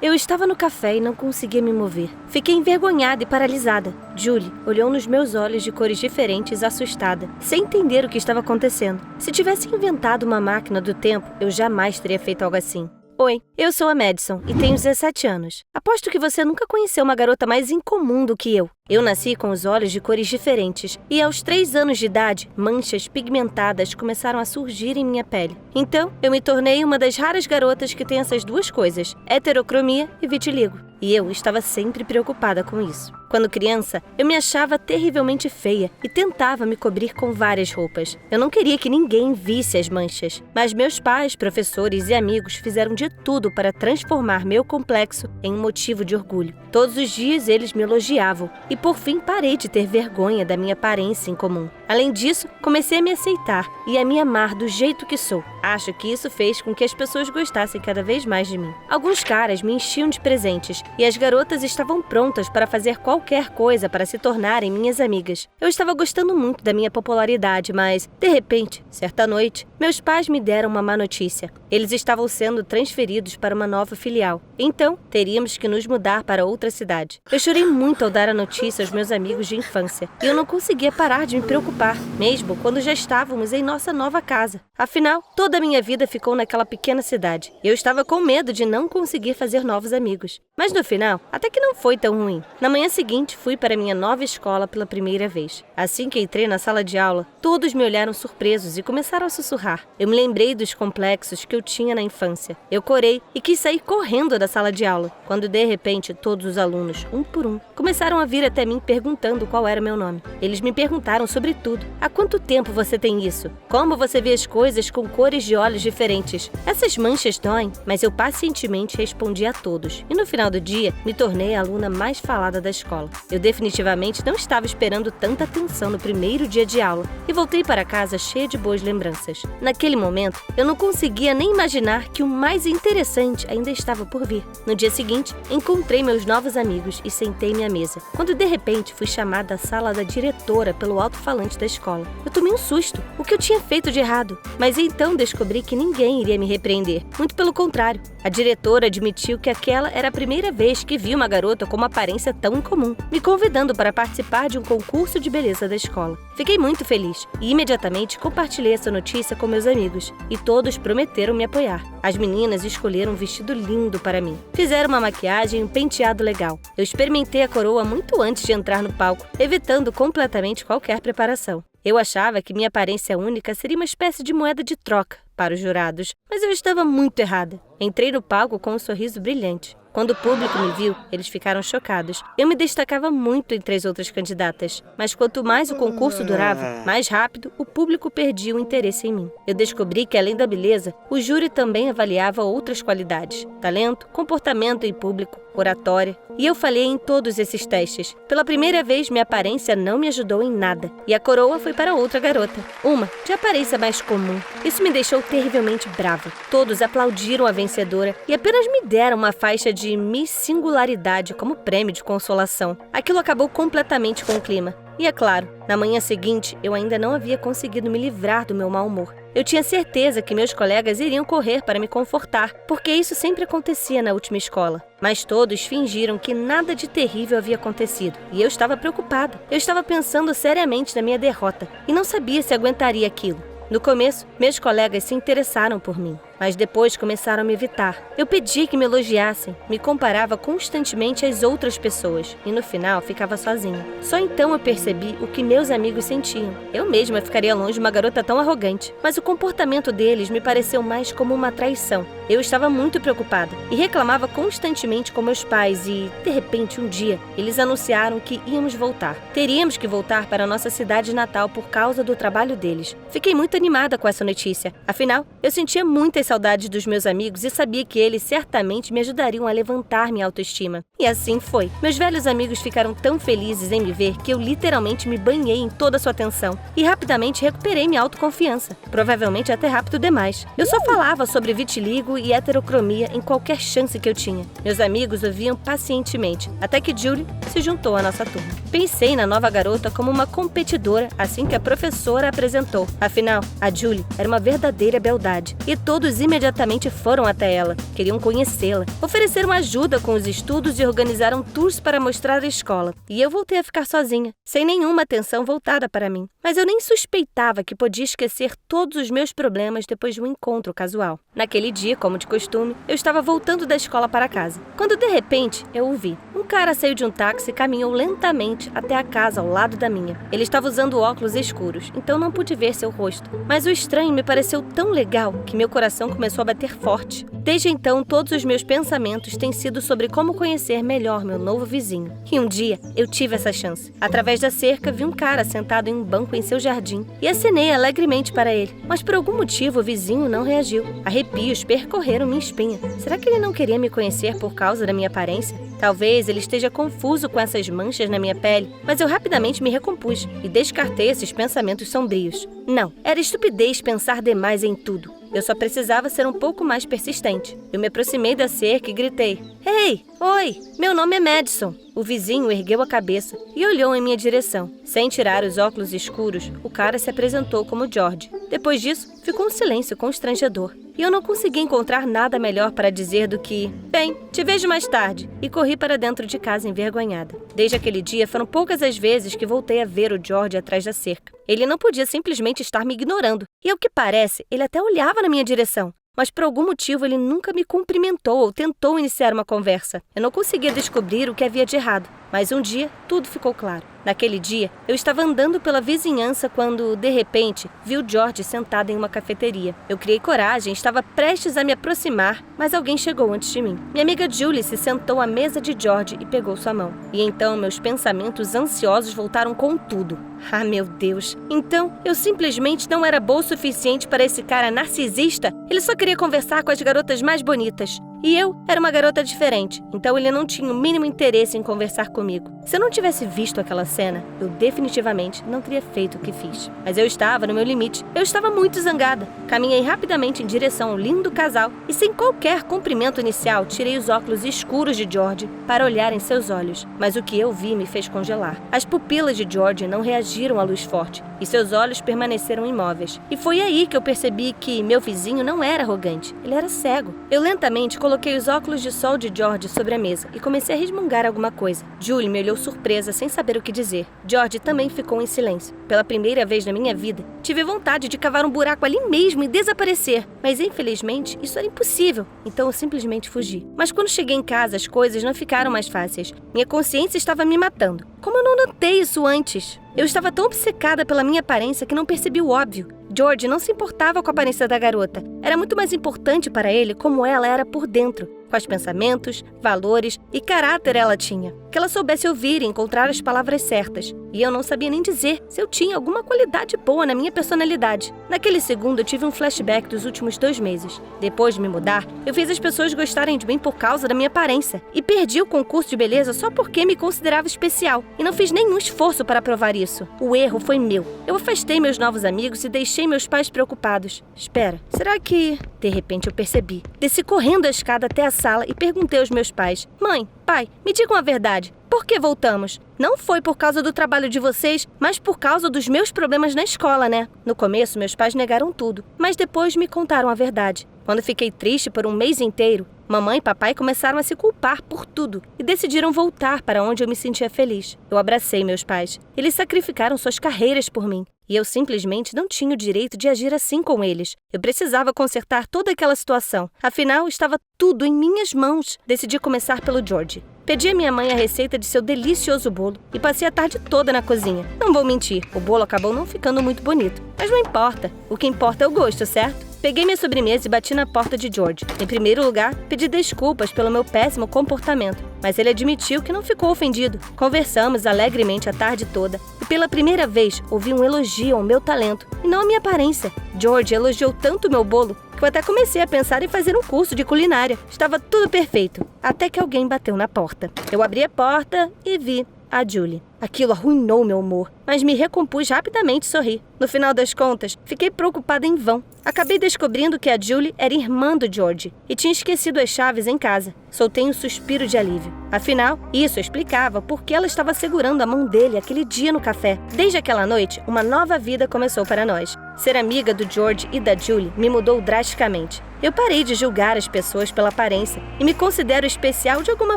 Eu estava no café e não conseguia me mover. Fiquei envergonhada e paralisada. Julie olhou nos meus olhos de cores diferentes, assustada, sem entender o que estava acontecendo. Se tivesse inventado uma máquina do tempo, eu jamais teria feito algo assim. Oi, eu sou a Madison e tenho 17 anos. Aposto que você nunca conheceu uma garota mais incomum do que eu. Eu nasci com os olhos de cores diferentes e aos 3 anos de idade, manchas pigmentadas começaram a surgir em minha pele. Então, eu me tornei uma das raras garotas que tem essas duas coisas, heterocromia e vitiligo. E eu estava sempre preocupada com isso. Quando criança, eu me achava terrivelmente feia e tentava me cobrir com várias roupas. Eu não queria que ninguém visse as manchas, mas meus pais, professores e amigos fizeram de tudo para transformar meu complexo em um motivo de orgulho. Todos os dias eles me elogiavam e por fim parei de ter vergonha da minha aparência incomum. Além disso, comecei a me aceitar e a me amar do jeito que sou. Acho que isso fez com que as pessoas gostassem cada vez mais de mim. Alguns caras me enchiam de presentes e as garotas estavam prontas para fazer qualquer coisa para se tornarem minhas amigas. Eu estava gostando muito da minha popularidade, mas, de repente, certa noite, meus pais me deram uma má notícia. Eles estavam sendo transferidos para uma nova filial. Então, teríamos que nos mudar para outra cidade. Eu chorei muito ao dar a notícia aos meus amigos de infância e eu não conseguia parar de me preocupar, mesmo quando já estávamos em nossa nova casa. Afinal, toda a minha vida ficou naquela pequena cidade. Eu estava com medo de não conseguir fazer novos amigos. Mas no final, até que não foi tão ruim. Na manhã seguinte, fui para minha nova escola pela primeira vez. Assim que entrei na sala de aula, todos me olharam surpresos e começaram a sussurrar. Eu me lembrei dos complexos que eu tinha na infância. Eu corei e quis sair correndo da sala de aula, quando de repente todos os alunos, um por um, começaram a vir até mim perguntando qual era meu nome. Eles me perguntaram sobre tudo. Há quanto tempo você tem isso? Como você vê as coisas com cores de olhos diferentes? Essas manchas doem? Mas eu pacientemente respondi a todos. E no final do dia, me tornei a aluna mais falada da escola. Eu definitivamente não estava esperando tanta atenção no primeiro dia de aula e voltei para casa cheia de boas lembranças. Naquele momento, eu não conseguia nem imaginar que o mais interessante ainda estava por vir. No dia seguinte, encontrei meus novos amigos e sentei-me à mesa, quando de repente fui chamada à sala da diretora pelo alto-falante da escola. Eu tomei um susto. O que eu tinha feito de errado? Mas então descobri que ninguém iria me repreender. Muito pelo contrário. A diretora admitiu que aquela era a primeira vez que vi uma garota com uma aparência tão incomum, me convidando para participar de um concurso de beleza da escola. Fiquei muito feliz e imediatamente compartilhei essa notícia com meus amigos e todos prometeram me apoiar. As meninas escolheram um vestido lindo para mim. Fizeram uma maquiagem e um penteado legal. Eu experimentei a coroa muito antes de entrar no palco, evitando completamente qualquer preparação. Eu achava que minha aparência única seria uma espécie de moeda de troca para os jurados, mas eu estava muito errada. Entrei no palco com um sorriso brilhante. Quando o público me viu, eles ficaram chocados. Eu me destacava muito entre as outras candidatas, mas quanto mais o concurso durava, mais rápido o público perdia o interesse em mim. Eu descobri que, além da beleza, o júri também avaliava outras qualidades: talento, comportamento em público, oratória, e eu falhei em todos esses testes. Pela primeira vez, minha aparência não me ajudou em nada, e a coroa foi para outra garota, uma de aparência mais comum. Isso me deixou terrivelmente brava. Todos aplaudiram a vencedora e apenas me deram uma faixa de Miss Singularidade como prêmio de consolação. Aquilo acabou completamente com o clima. E é claro, na manhã seguinte, eu ainda não havia conseguido me livrar do meu mau humor. Eu tinha certeza que meus colegas iriam correr para me confortar, porque isso sempre acontecia na última escola. Mas todos fingiram que nada de terrível havia acontecido, e eu estava preocupada. Eu estava pensando seriamente na minha derrota, e não sabia se aguentaria aquilo. No começo, meus colegas se interessaram por mim, mas depois começaram a me evitar. Eu pedi que me elogiassem, me comparava constantemente às outras pessoas e no final ficava sozinha. Só então eu percebi o que meus amigos sentiam. Eu mesma ficaria longe de uma garota tão arrogante, mas o comportamento deles me pareceu mais como uma traição. Eu estava muito preocupada e reclamava constantemente com meus pais e, de repente, um dia, eles anunciaram que íamos voltar. Teríamos que voltar para a nossa cidade natal por causa do trabalho deles. Fiquei muito animada com essa notícia. Afinal, eu sentia muitas saudades dos meus amigos e sabia que eles certamente me ajudariam a levantar minha autoestima. E assim foi. Meus velhos amigos ficaram tão felizes em me ver que eu literalmente me banhei em toda a sua atenção e rapidamente recuperei minha autoconfiança. Provavelmente até rápido demais. Eu só falava sobre vitiligo e heterocromia em qualquer chance que eu tinha. Meus amigos ouviam pacientemente, até que Julie se juntou à nossa turma. Pensei na nova garota como uma competidora assim que a professora a apresentou. Afinal, a Julie era uma verdadeira beldade e todos Todos imediatamente foram até ela, queriam conhecê-la, ofereceram ajuda com os estudos e organizaram tours para mostrar a escola. E eu voltei a ficar sozinha, sem nenhuma atenção voltada para mim. Mas eu nem suspeitava que podia esquecer todos os meus problemas depois de um encontro casual. Naquele dia, como de costume, eu estava voltando da escola para casa, quando de repente eu o vi. Um cara saiu de um táxi e caminhou lentamente até a casa ao lado da minha. Ele estava usando óculos escuros, então não pude ver seu rosto. Mas o estranho me pareceu tão legal que meu coração começou a bater forte. Desde então, todos os meus pensamentos têm sido sobre como conhecer melhor meu novo vizinho. E um dia, eu tive essa chance. Através da cerca, vi um cara sentado em um banco em seu jardim e acenei alegremente para ele. Mas por algum motivo, o vizinho não reagiu. Arrepios percorreram minha espinha. Será que ele não queria me conhecer por causa da minha aparência? Talvez ele esteja confuso com essas manchas na minha pele, mas eu rapidamente me recompus e descartei esses pensamentos sombrios. Não, era estupidez pensar demais em tudo. Eu só precisava ser um pouco mais persistente. Eu me aproximei da cerca e gritei: "Ei, oi, meu nome é Madison." O vizinho ergueu a cabeça e olhou em minha direção. Sem tirar os óculos escuros, o cara se apresentou como George. Depois disso, ficou um silêncio constrangedor. E eu não consegui encontrar nada melhor para dizer do que: "Bem, te vejo mais tarde." E corri para dentro de casa envergonhada. Desde aquele dia, foram poucas as vezes que voltei a ver o George atrás da cerca. Ele não podia simplesmente estar me ignorando. E ao que parece, ele até olhava na minha direção. Mas por algum motivo ele nunca me cumprimentou ou tentou iniciar uma conversa. Eu não conseguia descobrir o que havia de errado, mas um dia tudo ficou claro. Naquele dia, eu estava andando pela vizinhança quando, de repente, vi o George sentado em uma cafeteria. Eu criei coragem, estava prestes a me aproximar, mas alguém chegou antes de mim. Minha amiga Julie se sentou à mesa de George e pegou sua mão. E então meus pensamentos ansiosos voltaram com tudo. Ah, meu Deus! Então, eu simplesmente não era boa o suficiente para esse cara narcisista? Ele só queria conversar com as garotas mais bonitas. E eu era uma garota diferente, então ele não tinha o mínimo interesse em conversar comigo. Se eu não tivesse visto aquela cena, eu definitivamente não teria feito o que fiz. Mas eu estava no meu limite. Eu estava muito zangada. Caminhei rapidamente em direção ao lindo casal e, sem qualquer cumprimento inicial, tirei os óculos escuros de George para olhar em seus olhos. Mas o que eu vi me fez congelar. As pupilas de George não reagiram à luz forte e seus olhos permaneceram imóveis. E foi aí que eu percebi que meu vizinho não era arrogante. Ele era cego. Eu lentamente coloquei os óculos de sol de George sobre a mesa e comecei a resmungar alguma coisa. Julie me olhou surpresa, sem saber o que dizer. George também ficou em silêncio. Pela primeira vez na minha vida, tive vontade de cavar um buraco ali mesmo e desaparecer. Mas, infelizmente, isso era impossível. Então eu simplesmente fugi. Mas quando cheguei em casa, as coisas não ficaram mais fáceis. Minha consciência estava me matando. Como eu não notei isso antes? Eu estava tão obcecada pela minha aparência que não percebi o óbvio. George não se importava com a aparência da garota. Era muito mais importante para ele como ela era por dentro, quais pensamentos, valores e caráter ela tinha. Que ela soubesse ouvir e encontrar as palavras certas. E eu não sabia nem dizer se eu tinha alguma qualidade boa na minha personalidade. Naquele segundo, eu tive um flashback dos últimos 2 meses. Depois de me mudar, eu fiz as pessoas gostarem de mim por causa da minha aparência. E perdi o concurso de beleza só porque me considerava especial. E não fiz nenhum esforço para provar isso. O erro foi meu. Eu afastei meus novos amigos e deixei meus pais preocupados. Espera, será que... De repente eu percebi. Desci correndo a escada até a sala e perguntei aos meus pais: "Mãe, pai, me digam a verdade. Por que voltamos? Não foi por causa do trabalho de vocês, mas por causa dos meus problemas na escola, né?" No começo, meus pais negaram tudo, mas depois me contaram a verdade. Quando fiquei triste por um mês inteiro, mamãe e papai começaram a se culpar por tudo e decidiram voltar para onde eu me sentia feliz. Eu abracei meus pais. Eles sacrificaram suas carreiras por mim. E eu simplesmente não tinha o direito de agir assim com eles. Eu precisava consertar toda aquela situação. Afinal, estava tudo em minhas mãos. Decidi começar pelo George. Pedi à minha mãe a receita de seu delicioso bolo e passei a tarde toda na cozinha. Não vou mentir, o bolo acabou não ficando muito bonito. Mas não importa. O que importa é o gosto, certo? Peguei minha sobremesa e bati na porta de George. Em primeiro lugar, pedi desculpas pelo meu péssimo comportamento, mas ele admitiu que não ficou ofendido. Conversamos alegremente a tarde toda e pela primeira vez ouvi um elogio ao meu talento e não à minha aparência. George elogiou tanto o meu bolo que eu até comecei a pensar em fazer um curso de culinária. Estava tudo perfeito, até que alguém bateu na porta. Eu abri a porta e vi a Julie. Aquilo arruinou meu humor, mas me recompus rapidamente e sorri. No final das contas, fiquei preocupada em vão. Acabei descobrindo que a Julie era irmã do George e tinha esquecido as chaves em casa. Soltei um suspiro de alívio. Afinal, isso explicava por que ela estava segurando a mão dele aquele dia no café. Desde aquela noite, uma nova vida começou para nós. Ser amiga do George e da Julie me mudou drasticamente. Eu parei de julgar as pessoas pela aparência e me considero especial de alguma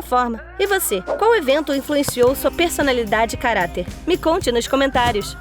forma. E você? Qual evento influenciou sua personalidade e caráter? Me conte nos comentários.